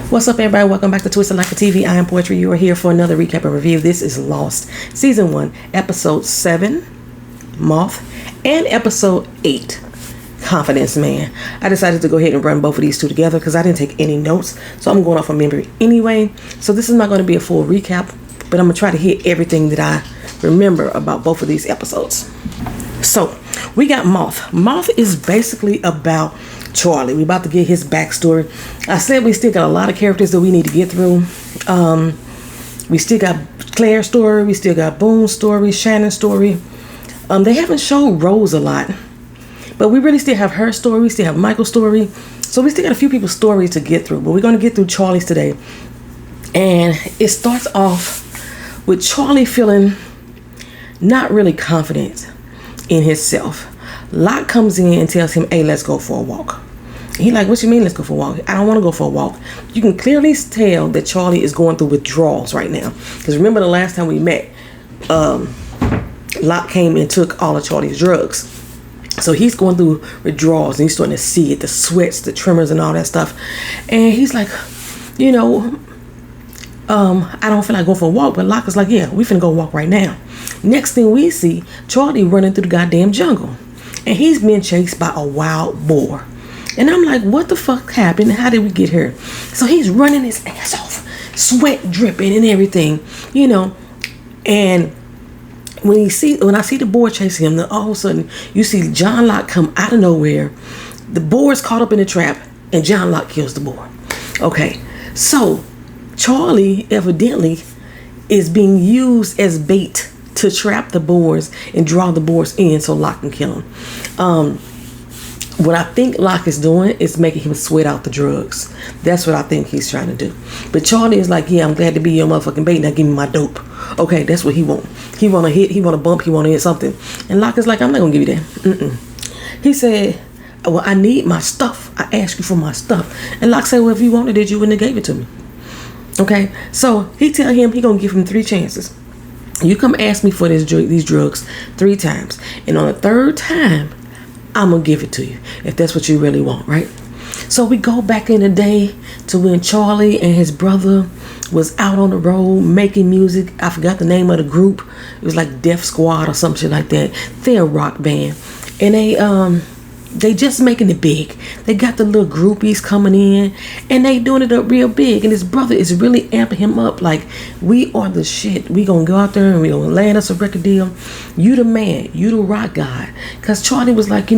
What's up, everybody? Welcome back to Twisted Like a TV. I am Poetry. You are here for another recap and review. This is Lost, Season 1, Episode 7, Moth, and Episode 8, Confidence Man. I decided to go ahead and run both of these two together because I didn't take any notes, so I'm going off of memory anyway. So this is not going to be a full recap, but I'm going to try to hit everything that I remember about both of these episodes. So, we got Moth. Moth is basically about Charlie. We're about to get his backstory. I said we still got a lot of characters that we need to get through. We still got Claire's story. We still got Boone's story, Shannon's story. They haven't showed Rose a lot, but we really still have her story. We still have Michael's story. So we still got a few people's stories to get through, but we're going to get through Charlie's today. And it starts off with Charlie feeling not really confident in himself. Locke comes in and tells him, hey, let's go for a walk. He like, what you mean let's go for a walk? I don't want to go for a walk. You can clearly tell that Charlie is going through withdrawals right now. Because remember the last time we met, Locke came and took all of Charlie's drugs. So he's going through withdrawals and he's starting to see it, the sweats, the tremors and all that stuff. And he's like, I don't feel like going for a walk. But Locke is like, yeah, we finna go walk right now. Next thing we see, Charlie running through the goddamn jungle. And he's being chased by a wild boar. And I'm like, what the fuck happened? How did we get here? So he's running his ass off, sweat dripping and everything, And when I see the boar chasing him, then all of a sudden you see John Locke come out of nowhere. The boar's caught up in the trap, and John Locke kills the boar. Okay, so Charlie evidently is being used as bait to trap the boars and draw the boars in so Locke can kill him. What I think Locke is doing is making him sweat out the drugs. That's what I think he's trying to do. But Charlie is like, yeah, I'm glad to be your motherfucking bait. Now give me my dope. Okay, that's what he want. He want to hit, he want to bump, he want to hit something. And Locke is like, I'm not going to give you that. He said, well, I need my stuff. I asked you for my stuff. And Locke said, well, if you wanted it, you wouldn't have gave it to me. Okay, so he tell him he going to give him 3 chances. You come ask me for these drugs 3 times. And on the 3rd time, I'm going to give it to you. If that's what you really want, right? So we go back in the day to when Charlie and his brother was out on the road making music. I forgot the name of the group. It was like Def Squad or some shit like that. They're a rock band. And they just making it big. They got the little groupies coming in and they doing it up real big. And his brother is really amping him up like, we are the shit. We gonna go out there and we gonna land us a record deal. You the man. You the rock guy. Because Charlie was like,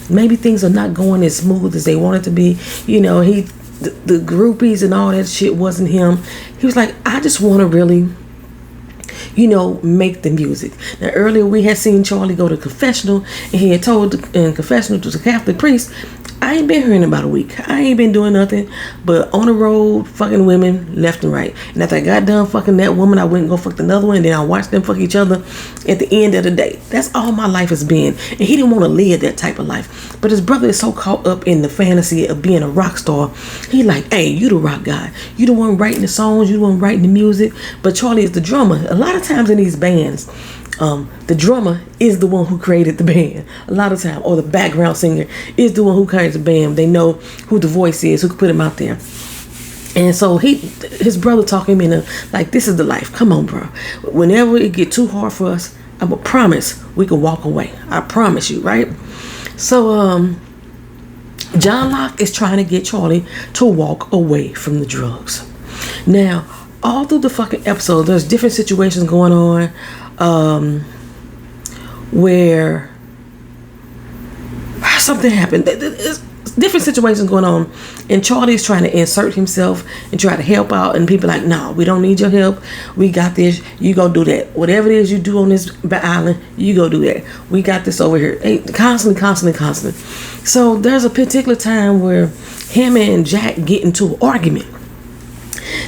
maybe things are not going as smooth as they wanted to be. The groupies and all that shit wasn't him. He was like, I just want to really make the music. Now earlier we had seen Charlie go to confessional and he had told in confessional to the Catholic priest, I ain't been here in about a week. I ain't been doing nothing but on the road fucking women left and right. And after I got done fucking that woman, I went and go fuck another one and then I watched them fuck each other at the end of the day. That's all my life has been. And he didn't want to live that type of life. But his brother is so caught up in the fantasy of being a rock star. He like, hey, you the rock guy. You the one writing the songs. You the one writing the music. But Charlie is the drummer. A lot of times in these bands, the drummer is the one who created the band a lot of time, or the background singer is the one who creates the band. They know who the voice is, who can put him out there. And so his brother talked him into like, this is the life. Come on, bro. Whenever it get too hard for us, I'm gonna promise we can walk away. I promise you, right? So John Locke is trying to get Charlie to walk away from the drugs. Now, all through the fucking episode, there's different situations going on. Where something happened. There's different situations going on, and Charlie's trying to insert himself and try to help out, and people like, no, we don't need your help. We got this. You go do that. Whatever it is you do on this island, you go do that. We got this over here. Constantly. So there's a particular time where him and Jack get into an argument.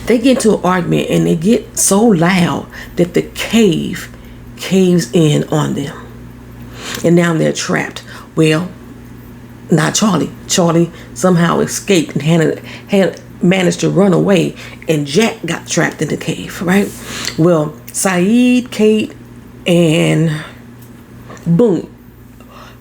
They get into an argument and they get so loud that the cave caves in on them. And now they're trapped. Well, not Charlie. Charlie somehow escaped and had managed to run away, and Jack got trapped in the cave, right? Well, Saeed, Kate, and Boone,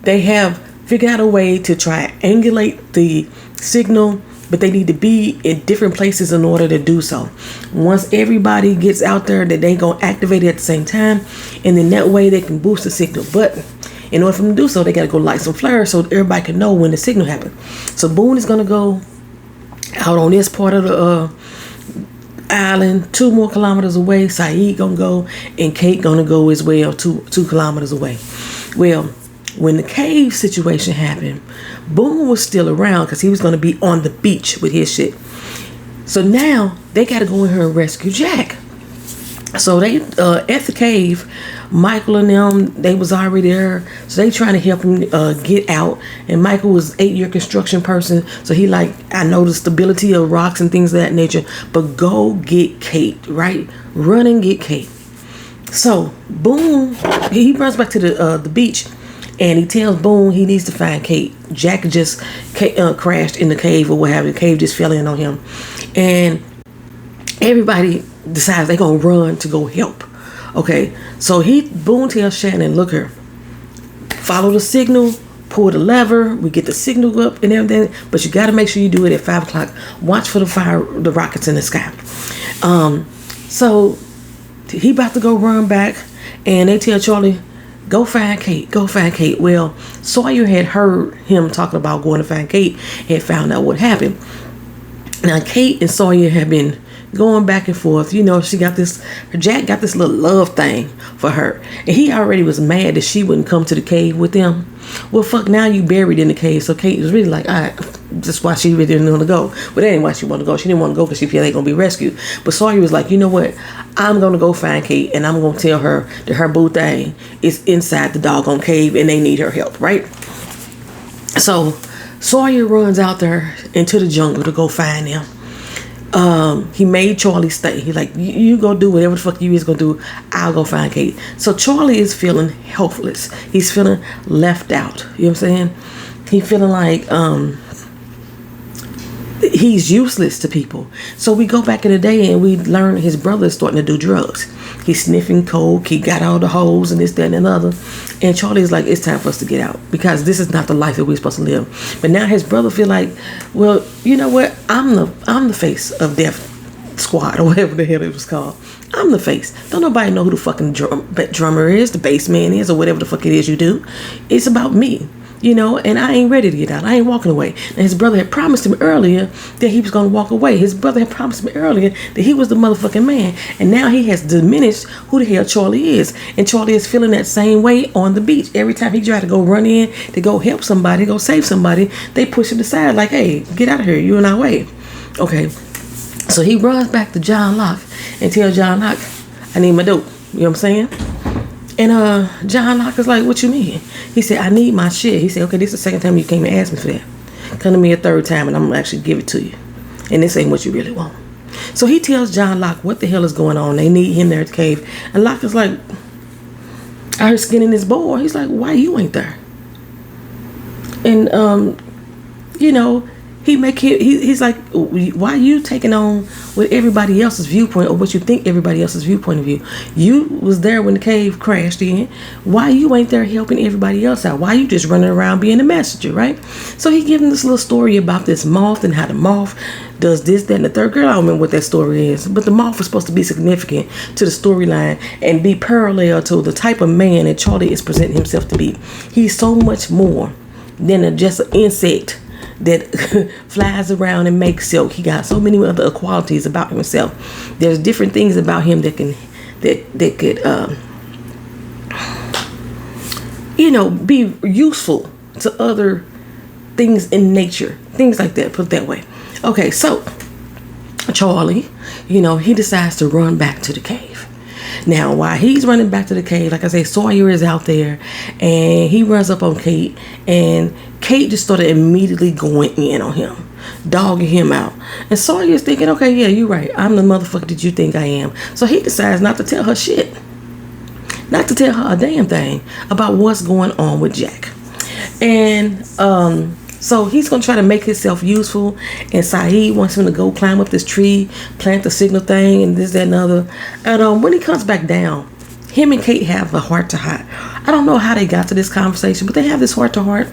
they have figured out a way to triangulate the signal but they need to be in different places in order to do so. Once everybody gets out there, that they gonna activate it at the same time, and then that way they can boost the signal. But in order for them to do so, they gotta go light some flares so everybody can know when the signal happens. So Boone is gonna go out on this part of the island, 2 more kilometers away. Saeed gonna go, and Kate gonna go as well, two kilometers away. Well, when the cave situation happened, Boone was still around because he was gonna be on the beach with his shit. So now they gotta go in here and rescue Jack. So they at the cave, Michael and them, they was already there. So they trying to help him get out. And Michael was 8-year construction person. So he like, I know the stability of rocks and things of that nature. But go get Kate, right? Run and get Kate. So Boone, he runs back to the beach. And he tells Boone he needs to find Kate. Jack just crashed in the cave or what have you. The cave just fell in on him. And everybody decides they're going to run to go help. Okay, so Boone tells Shannon, look here, follow the signal, pull the lever, we get the signal up and everything, but you got to make sure you do it at 5 o'clock. Watch for the rockets in the sky. So he about to go run back, and they tell Charlie, go find Kate, go find Kate. Well, Sawyer had heard him talking about going to find Kate and found out what happened. Now, Kate and Sawyer have been going back and forth. You know, Jack got this little love thing for her. And he already was mad that she wouldn't come to the cave with them. Well, fuck, now you buried in the cave. So Kate was really like, all right, that's why she really didn't want to go. But that ain't why she wanted to go. She didn't want to go because she feel they going to be rescued. But Sawyer was like, you know what? I'm going to go find Kate, and I'm going to tell her that her boo thing is inside the doggone cave and they need her help, right? So Sawyer runs out there into the jungle to go find them. He made Charlie stay. He like, you go do whatever the fuck you is gonna do. I'll go find Kate. So Charlie is feeling helpless. He's feeling left out. You know what I'm saying? He's feeling like he's useless to people. So we go back in the day and we learn his brother is starting to do drugs. He's sniffing coke. He got all the hoes and this, that, and another. And Charlie's like, it's time for us to get out because this is not the life that we're supposed to live. But now his brother feel like, well, you know what? I'm the face of Death Squad or whatever the hell it was called. I'm the face. Don't nobody know who the fucking drummer is, the bass man is, or whatever the fuck it is you do. It's about me. You know, and I ain't ready to get out. I ain't walking away. And his brother had promised him earlier that he was going to walk away. His brother had promised him earlier that he was the motherfucking man. And now he has diminished who the hell Charlie is. And Charlie is feeling that same way on the beach. Every time he try to go run in to go help somebody, go save somebody, they push him aside like, hey, get out of here. You're in our way. Okay. So he runs back to John Locke and tells John Locke, I need my dope. You know what I'm saying? And John Locke is like, what you mean? He said, I need my shit. He said, okay, this is the second time you came and asked me for that. Come to me a third time and I'm going to actually give it to you. And this ain't what you really want. So he tells John Locke what the hell is going on. They need him there at the cave. And Locke is like, I heard skinning his boy. He's like, why you ain't there? And, you know, he's like, why are you taking on with everybody else's viewpoint or what you think everybody else's viewpoint of view? You was there when the cave crashed in. Why you ain't there helping everybody else out? Why you just running around being a messenger, right? So he giving this little story about this moth and how the moth does this, that, and the third. Girl, I don't remember what that story is, but the moth was supposed to be significant to the storyline and be parallel to the type of man that Charlie is presenting himself to be. He's so much more than just an insect that flies around and makes silk. He got so many other qualities about himself. There's different things about him that could be useful to other things in nature, things like that, put it that way. Okay, so Charlie, he decides to run back to the cave. Now, while he's running back to the cave, like I say, Sawyer is out there, and he runs up on Kate, and Kate just started immediately going in on him, dogging him out. And Sawyer's thinking, okay, yeah, you're right. I'm the motherfucker that you think I am. So he decides not to tell her shit, not to tell her a damn thing about what's going on with Jack. And so he's going to try to make himself useful, and Saeed wants him to go climb up this tree, plant the signal thing, and this, that, and other. And when he comes back down, him and Kate have a heart to heart. I don't know how they got to this conversation, but they have this heart to heart.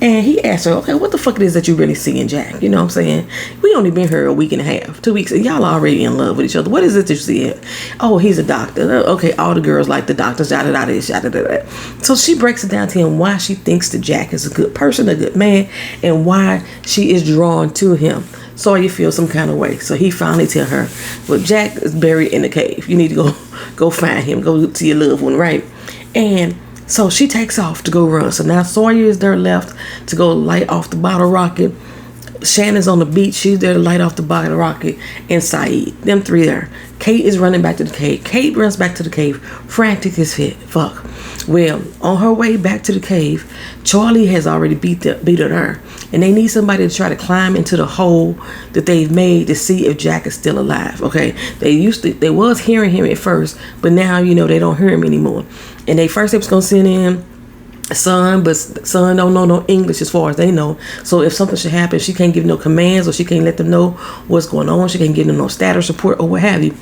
And he asked her, okay, what the fuck it is that you really see in Jack? You know what I'm saying? We only been here a week and a half, 2 weeks, and y'all already in love with each other. What is it that you see? Oh, he's a doctor. Okay, all the girls like the doctors, yada, yada, yada, yada. So she breaks it down to him why she thinks that Jack is a good person, a good man, and why she is drawn to him. Sawyer feels some kind of way. So he finally tell her, well, Jack is buried in the cave. You need to go find him. Go to your loved one, right? And so she takes off to go run. So now Sawyer is there left to go light off the bottle rocket. Shannon's on the beach. She's there to light off the bottle rocket. And Saeed. Them three there. Kate is running back to the cave. Kate runs back to the cave. Frantic as shit. Fuck. Well, on her way back to the cave, Charlie has already beat her. And they need somebody to try to climb into the hole that they've made to see if Jack is still alive. Okay. They was hearing him at first, but now, they don't hear him anymore. And they was gonna send in Son, but Son don't know no English as far as they know. So if something should happen, she can't give no commands, or she can't let them know what's going on. She can't give them no status report or what have you.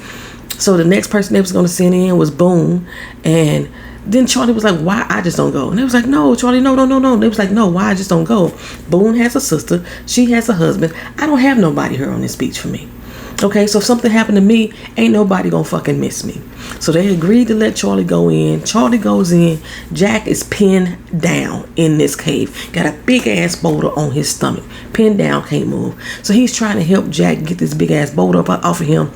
So the next person they was gonna send in was Boone. And then Charlie was like, why I just don't go? And they was like, no, Charlie, no. They was like, no, why I just don't go? Boone has a sister. She has a husband. I don't have nobody here on this beach for me. Okay, so if something happened to me, ain't nobody gonna fucking miss me. So they agreed to let Charlie go in. Charlie goes in. Jack is pinned down in this cave. Got a big ass boulder on his stomach. Pinned down, can't move. So he's trying to help Jack get this big ass boulder up off of him.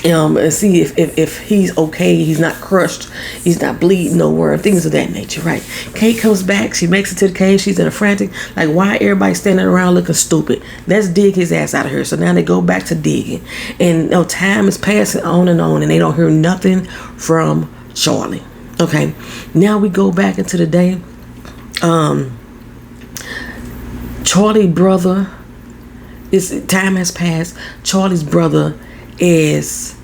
And see if he's okay, he's not crushed, he's not bleeding nowhere, things of that nature, right? Kate comes back, she makes it to the cave, she's in a frantic, like, why everybody standing around looking stupid? Let's dig his ass out of here. So now they go back to digging, and time is passing on, and they don't hear nothing from Charlie. Okay, now we go back into the day. Charlie brother time has passed. Charlie's brother is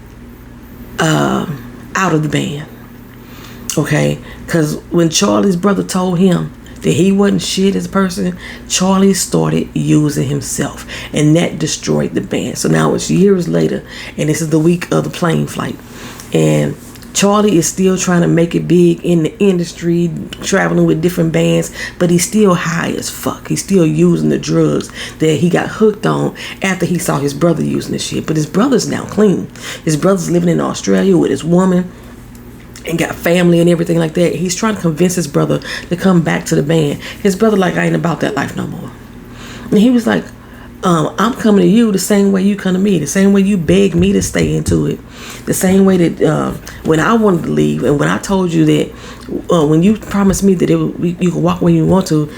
out of the band. Okay, because when Charlie's brother told him that he wasn't shit as a person, Charlie started using himself, and that destroyed the band. So now it's years later, and this is the week of the plane flight, and Charlie is still trying to make it big in the industry, traveling with different bands, but he's still high as fuck. He's still using the drugs that he got hooked on after he saw his brother using the shit. But his brother's now clean. His brother's living in Australia with his woman and got family and everything like that. He's trying to convince his brother to come back to the band. His brother like, I ain't about that life no more. And he was like, I'm coming to you the same way you come to me, the same way you begged me to stay into it, the same way that when I wanted to leave, and when I told you that when you promised me that you can walk where you want to,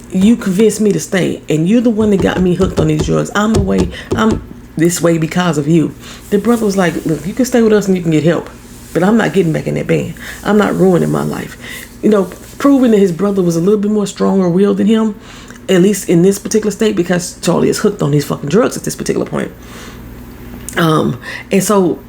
you convinced me to stay, and you're the one that got me hooked on these drugs. I'm this way because of you. The brother was like, look, you can stay with us and you can get help, but I'm not getting back in that band. I'm not ruining my life. Proving that his brother was a little bit more stronger willed than him, at least in this particular state, because Charlie is hooked on these fucking drugs at this particular point. And so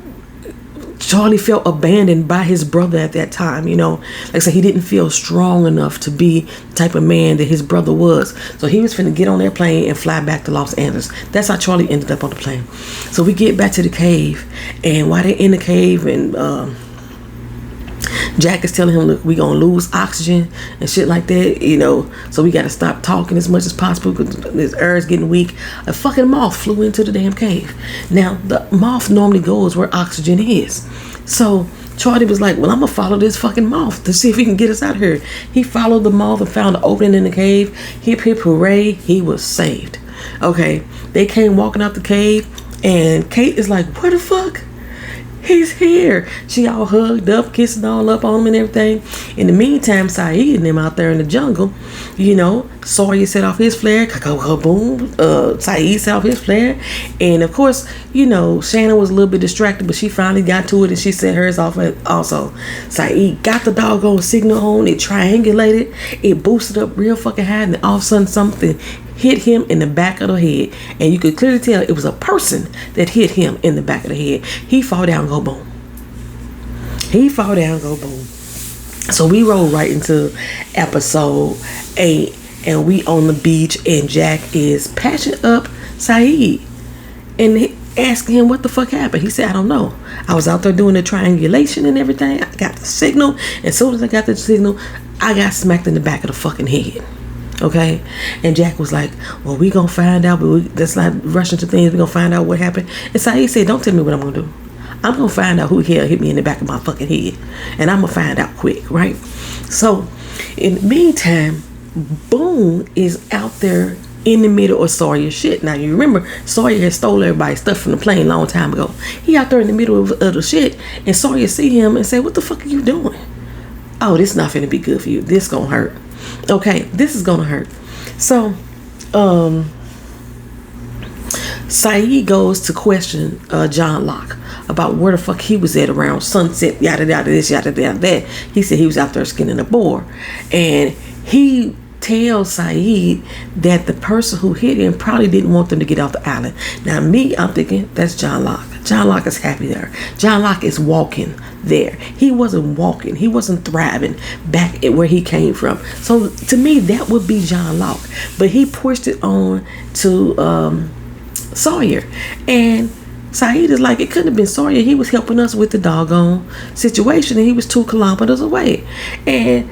Charlie felt abandoned by his brother at that time, Like I said, he didn't feel strong enough to be the type of man that his brother was. So he was finna get on that plane and fly back to Los Angeles. That's how Charlie ended up on the plane. So we get back to the cave, and while they're in the cave, and Jack is telling him, look, we gonna lose oxygen and shit like that, so we gotta stop talking as much as possible because his air is getting weak. A fucking moth flew into the damn cave. Now, the moth normally goes where oxygen is. So Charlie was like, well, I'm gonna follow this fucking moth to see if he can get us out of here. He followed the moth and found an opening in the cave. Hip, hip, hooray, he was saved. Okay, they came walking out the cave, and Kate is like, what the fuck? He's here. She all hugged up, kissing all up on him and everything. In the meantime, Saeed and them out there in the jungle, Sawyer set off his flare. Boom. Saeed set off his flare. And of course, Shannon was a little bit distracted, but she finally got to it and she set hers off also. Saeed got the doggone signal on. It triangulated. It boosted up real fucking high, and all of a sudden something hit him in the back of the head, and you could clearly tell it was a person that hit him in the back of the head. He fall down, go boom. So we roll right into episode 8, and we on the beach, and Jack is patching up Saeed, and asking him what the fuck happened. He said, I don't know. I was out there doing the triangulation and everything. I got the signal. As soon as I got the signal, I got smacked in the back of the fucking head. Okay? And Jack was like, well, we gonna find out, but let's not rush into things. We gonna find out what happened. And Saeed said, don't tell me what I'm gonna do. I'm gonna find out who the hell hit me in the back of my fucking head. And I'm gonna find out quick, right? So, in the meantime, Boone is out there in the middle of Sawyer's shit. Now, you remember, Sawyer had stole everybody's stuff from the plane a long time ago. He out there in the middle of the shit, and Sawyer see him and say, what the fuck are you doing? Oh, this not finna be good for you. This gonna hurt. Okay, this is gonna hurt. So, Saeed goes to question John Locke about where the fuck he was at around sunset, yada yada this, yada yada that. He said he was out there skinning a boar. And he tells Saeed that the person who hit him probably didn't want them to get off the island. Now me, I'm thinking that's John Locke. John Locke is happy there. John Locke is walking there. He wasn't walking. He wasn't thriving back at where he came from. So to me, that would be John Locke. But he pushed it on to Sawyer. And Saeed is like, it couldn't have been Sawyer. He was helping us with the doggone situation, and he was 2 kilometers away. And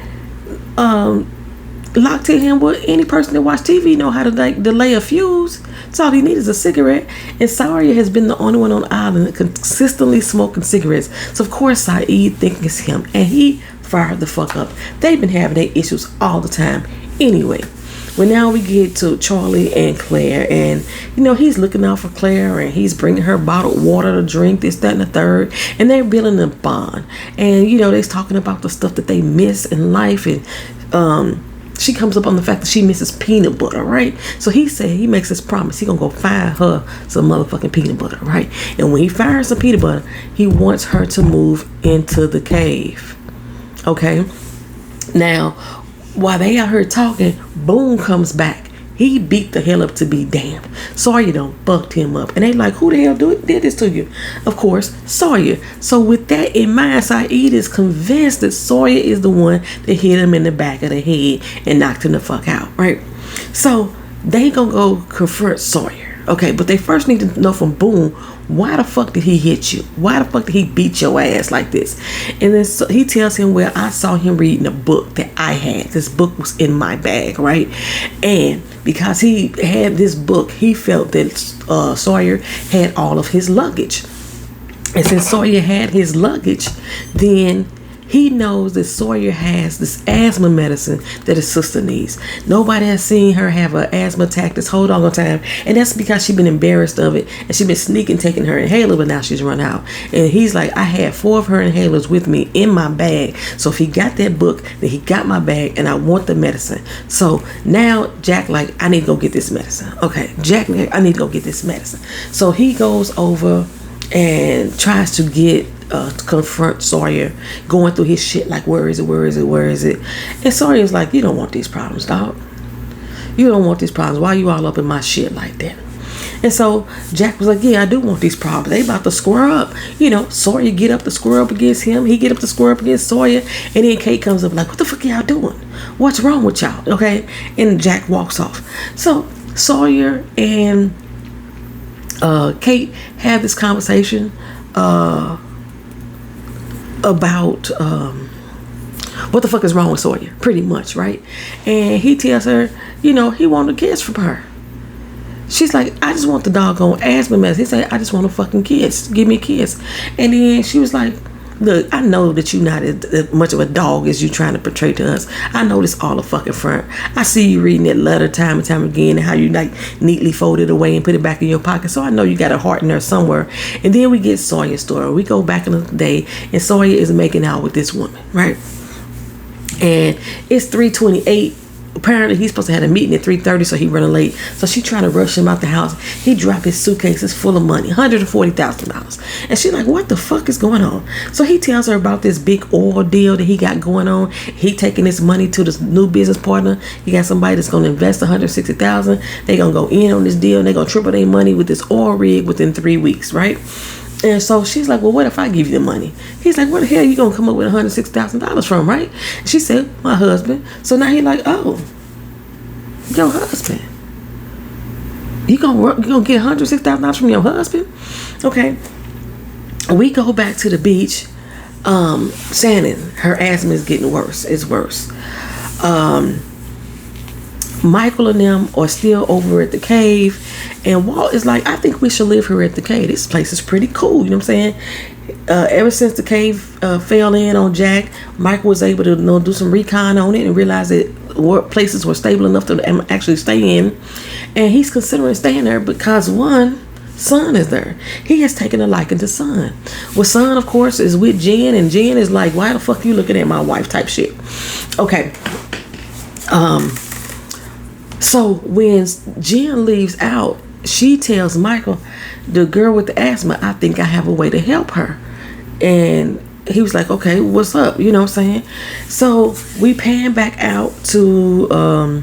Locke tell him, well, any person that watch TV know how to delay a fuse. So all he needs is a cigarette. And Sawyer has been the only one on the island that consistently smoking cigarettes. So of course Saeed thinks it's him, and he fired the fuck up. They've been having their issues all the time anyway. Well, now we get to Charlie and Claire, and he's looking out for Claire, and he's bringing her bottled water to drink, this, that, and the third, and they're building a bond. And they're talking about the stuff that they miss in life, and she comes up on the fact that she misses peanut butter, right? So he said he makes this promise. He gonna go find her some motherfucking peanut butter, right? And when he finds some peanut butter, he wants her to move into the cave. Okay? Now, while they out here talking, Boone comes back. He beat the hell up to be damned. Sawyer done fucked him up. And they like, who the hell did this to you? Of course, Sawyer. So with that in mind, Saeed is convinced that Sawyer is the one that hit him in the back of the head and knocked him the fuck out, right? So they gonna go confront Sawyer. Okay, but they first need to know from Boone, why the fuck did he hit you? Why the fuck did he beat your ass like this? And then he tells him, well, I saw him reading a book that I had. This book was in my bag, right? And because he had this book, he felt that Sawyer had all of his luggage. And since Sawyer had his luggage, then he knows that Sawyer has this asthma medicine that his sister needs. Nobody has seen her have an asthma attack this whole doggone time. And that's because she's been embarrassed of it. And she's been sneaking taking her inhaler, but now she's run out. And he's like, I had 4 of her inhalers with me in my bag. So if he got that book, then he got my bag, and I want the medicine. So now Jack like, I need to go get this medicine. Okay, Jack, I need to go get this medicine. So he goes over and tries to get to confront Sawyer, going through his shit like, where is it? And Sawyer's like, you don't want these problems, dog. You don't want these problems. Why you all up in my shit like that? And so Jack was like, yeah, I do want these problems. They about to square up. Sawyer get up to square up against him. He get up to square up against Sawyer. And then Kate comes up like, what the fuck y'all doing? What's wrong with y'all? Okay? And Jack walks off. So Sawyer and Kate have this conversation about what the fuck is wrong with Sawyer, pretty much, right? And he tells her, he wanted a kiss from her. She's like, I just want the doggone asthma medicine. He said, I just want a fucking kiss. Give me a kiss. And then she was like, look, I know that you're not as much of a dog as you trying to portray to us. I know this all a fucking front. I see you reading that letter time and time again, and how you like neatly fold it away and put it back in your pocket. So I know you got a heart in there somewhere. And then we get Sawyer's story. We go back in the day, and Sawyer is making out with this woman, right? And it's 3:28. Apparently he's supposed to have a meeting at 3:30, so he running late. So she trying to rush him out the house. He dropped his suitcases full of money, $140,000. And she's like, what the fuck is going on? So he tells her about this big oil deal that he got going on. He taking this money to this new business partner. He got somebody that's going to invest $160,000. They going to go in on this deal, and they going to triple their money with this oil rig within 3 weeks, right? And so she's like, well, what if I give you the money? He's like, where the hell you gonna come up with $106,000 from, right? And she said, my husband. So now he like, oh, your husband. You gonna get $106,000 from your husband? Okay. We go back to the beach. Shannon, her asthma is getting worse. It's worse. Michael and them are still over at the cave, and Walt is like, I think we should live here at the cave. This place is pretty cool. You know what I'm saying? Ever since the cave fell in on Jack, Michael was able to do some recon on it and realize that places were stable enough to actually stay in, and he's considering staying there because one, Son is there. He has taken a liking to Son. Well, Son, of course, is with Jen, and Jen is like, why the fuck you looking at my wife type shit. Okay. So when Jen leaves out, she tells Michael, the girl with the asthma, I think I have a way to help her. And he was like, okay, what's up? You know what I'm saying? So we pan back out to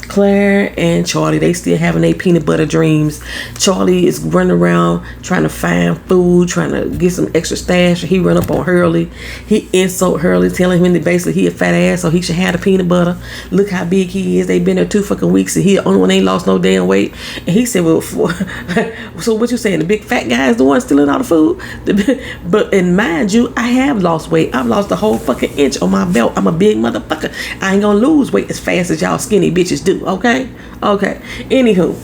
Claire and Charlie. They still having their peanut butter dreams. Charlie is running around trying to find food, trying to get some extra stash. He run up on Hurley. He insult Hurley, telling him that basically he a fat ass, so he should have the peanut butter. Look how big he is. They been there 2 fucking weeks, and he the only one ain't lost no damn weight. And he said, well, so what you saying? The big fat guy is the one stealing all the food? But and mind you, I have lost weight. I've lost a whole fucking inch on my belt. I'm a big motherfucker. I ain't gonna lose weight as fast as y'all skinny bitches do. Okay. Anywho,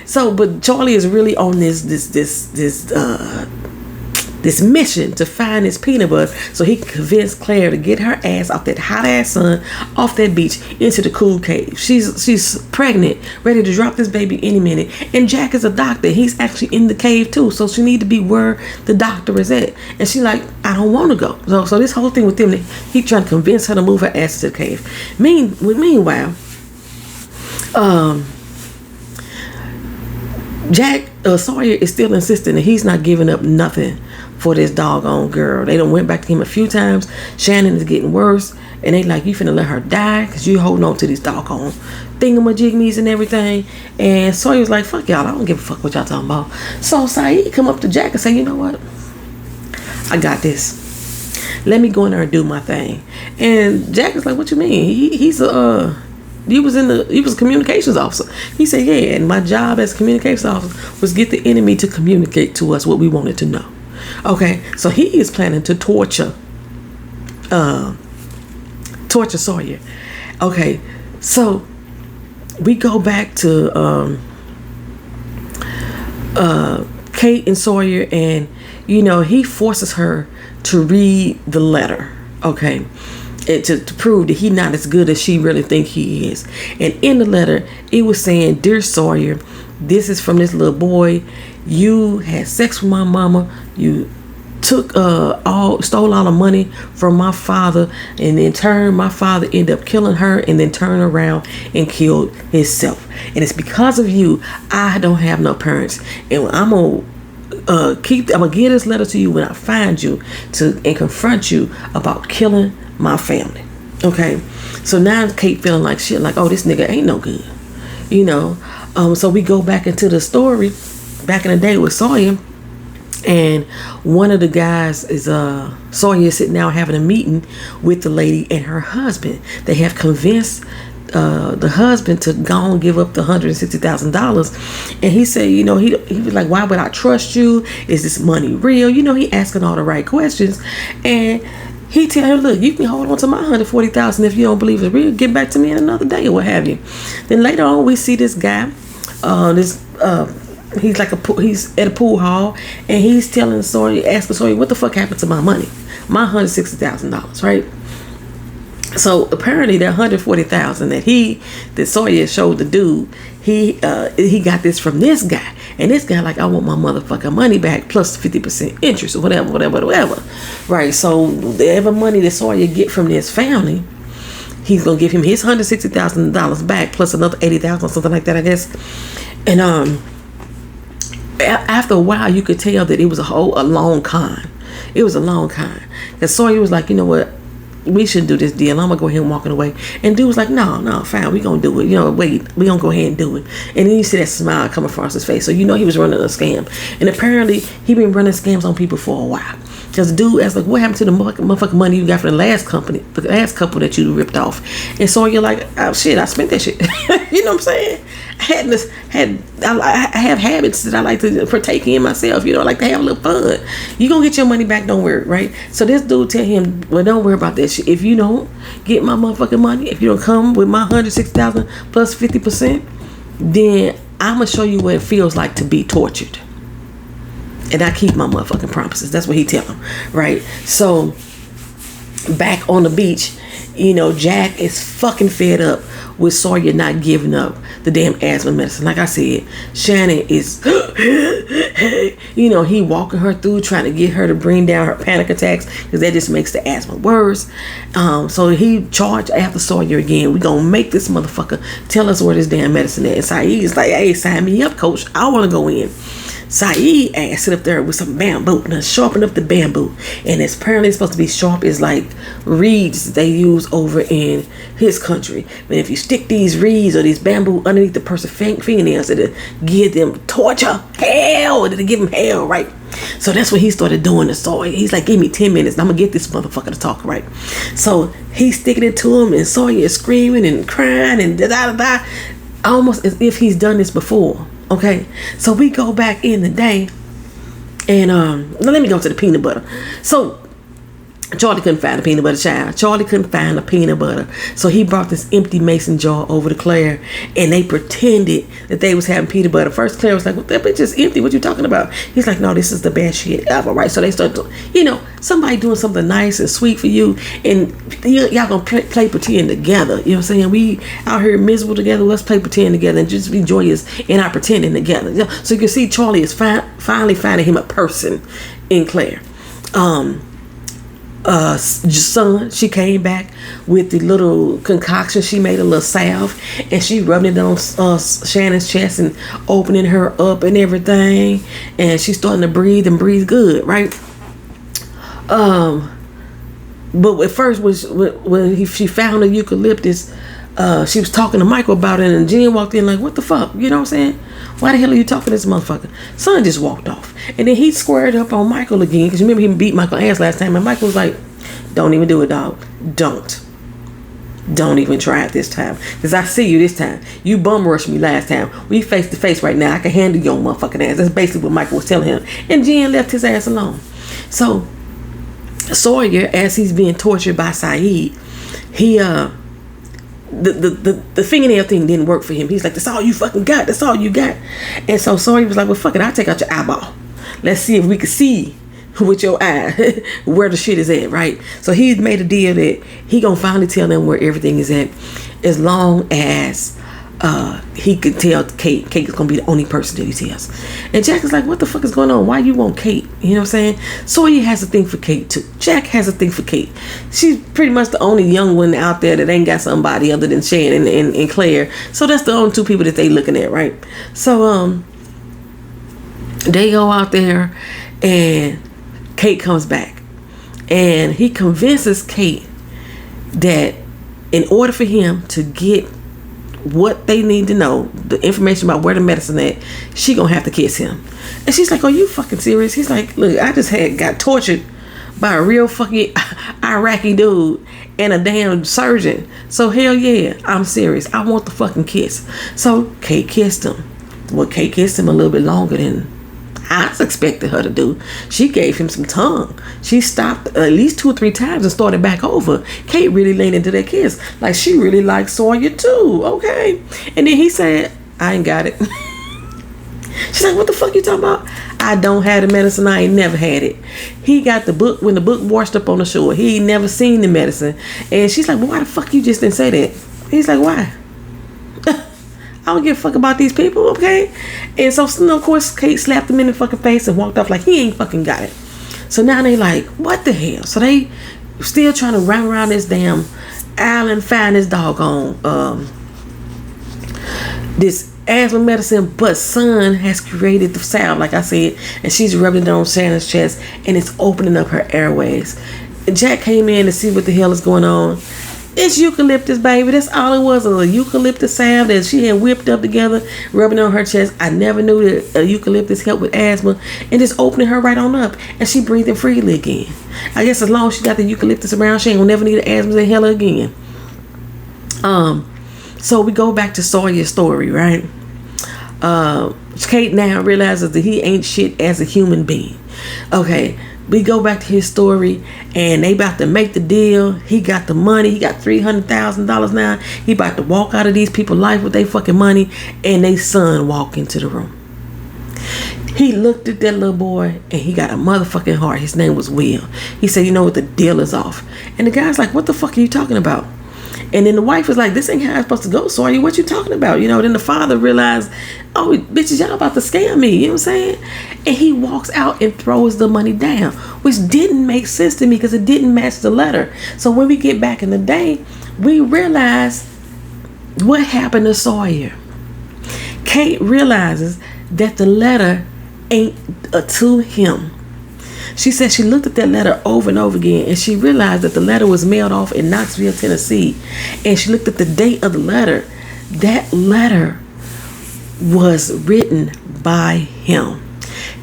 so but Charlie is really on this mission to find his peanut butter so he can convince Claire to get her ass off that hot ass sun, off that beach, into the cool cave. She's pregnant, ready to drop this baby any minute. And Jack is a doctor. He's actually in the cave too, so she need to be where the doctor is at. And she like, I don't want to go. So this whole thing with them, he trying to convince her to move her ass to the cave. Meanwhile, Sawyer is still insisting that he's not giving up nothing for this doggone girl. They done went back to him a few times. Shannon is getting worse, and they like, you finna let her die because you holding on to these doggone thingamajigmies and everything. And Sawyer's like, fuck y'all, I don't give a fuck what y'all talking about. So Saeed come up to Jack and say, you know what, I got this. Let me go in there and do my thing. And Jack is like, what you mean? He was a communications officer. He said, yeah, and my job as a communications officer was get the enemy to communicate to us what we wanted to know. Okay, so he is planning to torture Sawyer. Okay, so we go back to Kate and Sawyer, and he forces her to read the letter. Okay. To prove that he not as good as she really think he is. And in the letter, it was saying, dear Sawyer, this is from this little boy. You had sex with my mama. You took stole all the money from my father, and in turn my father ended up killing her, and then turned around and killed himself. And it's because of you I don't have no parents. And I'm gonna give this letter to you when I find you and confront you about killing my family. Okay, so now Kate feeling like shit, like, oh, this nigga ain't no good, so we go back into the story back in the day with Sawyer, and one of the guys is Sawyer sitting down having a meeting with the lady and her husband. They have convinced the husband to go and give up the $160,000, and he said, he was like, why would I trust you? Is this money real? He asking all the right questions, and he tell her, look, you can hold on to my $140,000 if you don't believe it's real. Get back to me in another day or what have you. Then later on, we see this guy. He's at a pool hall, and he's telling Sawyer, asking Sawyer, what the fuck happened to my money, my $160,000, right? So apparently that $140,000 that Sawyer showed the dude, he got this from this guy, and this guy like, I want my motherfucking money back plus 50% interest or whatever, right? So whatever money that Sawyer get from this family, he's gonna give him his $160,000 back plus another $80,000, something like that, I guess. And after a while, you could tell that it was a long con. It was a long con, because Sawyer was like, you know what, we shouldn't do this deal. I'm gonna go ahead and walking away. And dude was like, no, fine, we gonna do it. Wait, we gonna go ahead and do it. And then you see that smile come across his face, so he was running a scam. And apparently he been running scams on people for a while. Because the dude asked, like, what happened to the motherfucking money you got from the last couple that you ripped off? And so you're like, oh shit, I spent that shit. You know what I'm saying? I have habits that I like to partake in myself. I like to have a little fun. You gonna get your money back, don't worry, right? So this dude tell him, well, don't worry about that shit. If you don't get my motherfucking money, if you don't come with my 160,000 plus 50%, then I'm gonna show you what it feels like to be tortured. And I keep my motherfucking promises. That's what he tell him, right? So back on the beach, Jack is fucking fed up with Sawyer not giving up the damn asthma medicine. Like I said, Shannon is, he walking her through, trying to get her to bring down her panic attacks, because that just makes the asthma worse. So he charged after Sawyer again. We gonna make this motherfucker tell us where this damn medicine is. And Saeed's like, hey, sign me up, coach. I want to go in. Saeed ass sit up there with some bamboo and sharpen up the bamboo, and it's apparently supposed to be sharp as like reeds they use over in his country. But if you stick these reeds or these bamboo underneath the person's fingernails, it'll give them torture, hell. It'll give them hell, right? So that's what he started doing to Sawyer. He's like, give me 10 minutes and I'm gonna get this motherfucker to talk, right? So he's sticking it to him, and Sawyer is screaming and crying and da-da-da-da, almost as if he's done this before. Okay, so we go back in the day, and let me go to the peanut butter. So Charlie couldn't find a peanut butter, child. Charlie couldn't find a peanut butter, so he brought this empty mason jar over to Claire, and they pretended that they was having peanut butter. First, Claire was like, well, that bitch is empty. What you talking about? He's like, no, this is the best shit ever, right? So they start to, somebody doing something nice and sweet for you, and y'all gonna play pretend together. You know what I'm saying? We out here miserable together. Let's play pretend together and just be joyous in our pretending together. So you can see Charlie is finally finding him a person in Claire. Son, she came back with the little concoction. She made a little salve, and she rubbed it on Shannon's chest and opening her up and everything, and she's starting to breathe and breathe good, right? But at first, when she found the eucalyptus, she was talking to Michael about it, and Jen walked in like, what the fuck? You know what I'm saying? Why the hell are you talking to this motherfucker? Son just walked off. And then he squared up on Michael again, because remember he beat Michael ass last time, and Michael was like, don't even do it, dog. Don't even try it this time, because I see you this time. You bum rushed me last time. We face to face right now. I can handle your motherfucking ass. That's basically what Michael was telling him. And Jen left his ass alone. So Sawyer, as he's being tortured by Saeed, he the fingernail thing didn't work for him. He's like, that's all you fucking got. That's all you got. And so Sawyer was like, well, fuck it. I'll take out your eyeball. Let's see if we can see with your eye where the shit is at, right? So he made a deal that he gonna finally tell them where everything is at, as long as he could tell Kate. Kate is gonna be the only person that he tells. And Jack is like, what the fuck is going on? Why you want Kate? You know what I'm saying? Sawyer has a thing for Kate too. Jack has a thing for Kate. She's pretty much the only young one out there that ain't got somebody other than Shannon and Claire. So that's the only two people that they looking at, right? So they go out there, and Kate comes back, and he convinces Kate that in order for him to get what they need to know, the information about where the medicine at, she gonna have to kiss him. And she's like, are you fucking serious? He's like, look, I just got tortured by a real fucking Iraqi dude and a damn surgeon. So hell yeah, I'm serious. I want the fucking kiss. So Kate kissed him. Well, Kate kissed him a little bit longer than I was expecting her to do. She gave him some tongue. She stopped at least 2 or 3 times and started back over. Kate really leaned into that kiss. Like, she really liked Sawyer too. Okay. And then he said, I ain't got it. She's like, what the fuck you talking about? I don't have the medicine. I ain't never had it. He got the book when the book washed up on the shore. He ain't never seen the medicine. And she's like, well, why the fuck you just didn't say that? He's like, why? I don't give a fuck about these people, okay? And so, of course, Kate slapped him in the fucking face and walked off like he ain't fucking got it. So now they like, what the hell? So they still trying to run around this damn island, find this doggone this asthma medicine, but Son has created the salve, like I said, and she's rubbing it on Shannon's chest, and it's opening up her airways. And Jack came in to see what the hell is going on. It's eucalyptus, baby. That's all it was, a eucalyptus salve that she had whipped up together, rubbing on her chest. I never knew that eucalyptus helped with asthma, and just opening her right on up, and she breathing freely again. I guess as long as she got the eucalyptus around, she ain't gonna never need an asthma inhaler again. So we go back to Sawyer's story, right? Kate now realizes that he ain't shit as a human being. Okay, we go back to his story, and they about to make the deal. He got the money. He got $300,000 now. He about to walk out of these people's life with their fucking money, and they son walk into the room. He looked at that little boy, and he got a motherfucking heart. His name was Will. He said, you know what, the deal is off. And the guy's like, what the fuck are you talking about? And then the wife was like, this ain't how it's supposed to go, Sawyer. What you talking about? You know, then the father realized, oh, bitches, y'all about to scam me. You know what I'm saying? And he walks out and throws the money down, which didn't make sense to me because it didn't match the letter. So when we get back in the day, we realize what happened to Sawyer. Kate realizes that the letter ain't to him. She said she looked at that letter over and over again, and she realized that the letter was mailed off in Knoxville, Tennessee. And she looked at the date of the letter. That letter was written by him.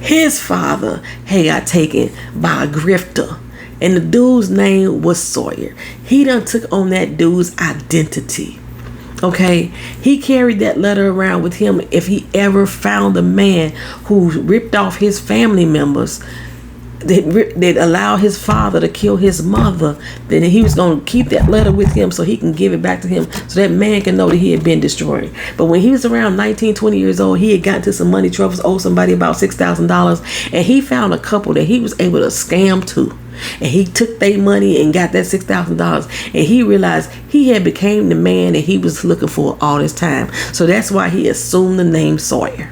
His father had got taken by a grifter, and the dude's name was Sawyer. He done took on that dude's identity. Okay, he carried that letter around with him. If he ever found the man who ripped off his family members, that allowed his father to kill his mother, then he was going to keep that letter with him so he can give it back to him, so that man can know that he had been destroyed. But when he was around 19, 20 years old, he had gotten into some money troubles, owed somebody about $6,000, and he found a couple that he was able to scam to. And he took their money and got that $6,000, and he realized he had became the man that he was looking for all this time. So that's why he assumed the name Sawyer.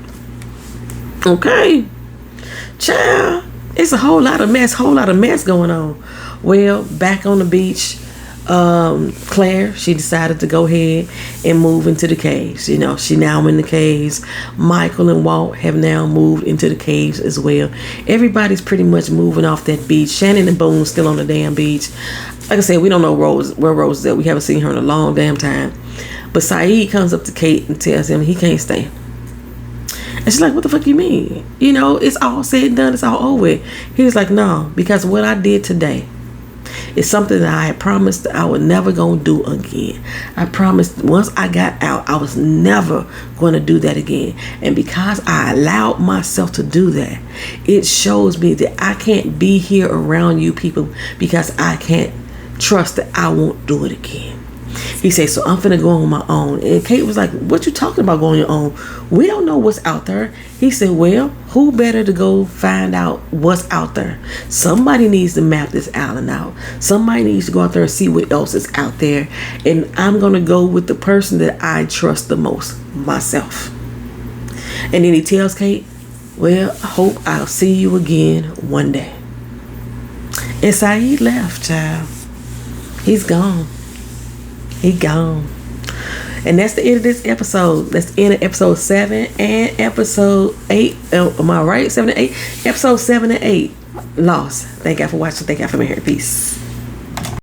Okay, child. It's a whole lot of mess going on. Well, back on the beach, Claire, she decided to go ahead and move into the caves. You know, she now in the caves. Michael and Walt have now moved into the caves as well. Everybody's pretty much moving off that beach. Shannon and Boone still on the damn beach. Like I said, we don't know where Rose is at. We haven't seen her in a long damn time. But Saeed comes up to Kate and tells him he can't stay. And she's like, what the fuck you mean? You know, it's all said and done. It's all over. He was like, no, because what I did today is something that I had promised that I would never going to do again. I promised once I got out, I was never going to do that again. And because I allowed myself to do that, it shows me that I can't be here around you people because I can't trust that I won't do it again. He said, so I'm finna go on my own. And Kate was like, what you talking about going on your own? We don't know what's out there. He said, well, who better to go find out what's out there? Somebody needs to map this island out. Somebody needs to go out there and see what else is out there. And I'm going to go with the person that I trust the most, myself. And then he tells Kate, well, I hope I'll see you again one day. And Saeed left, child. He's gone. He gone. And that's the end of this episode. That's the end of episode 7 and episode 8. Am I right? 7 and 8? Episode 7 and 8. Lost. Thank y'all for watching. Thank y'all for being here. Peace.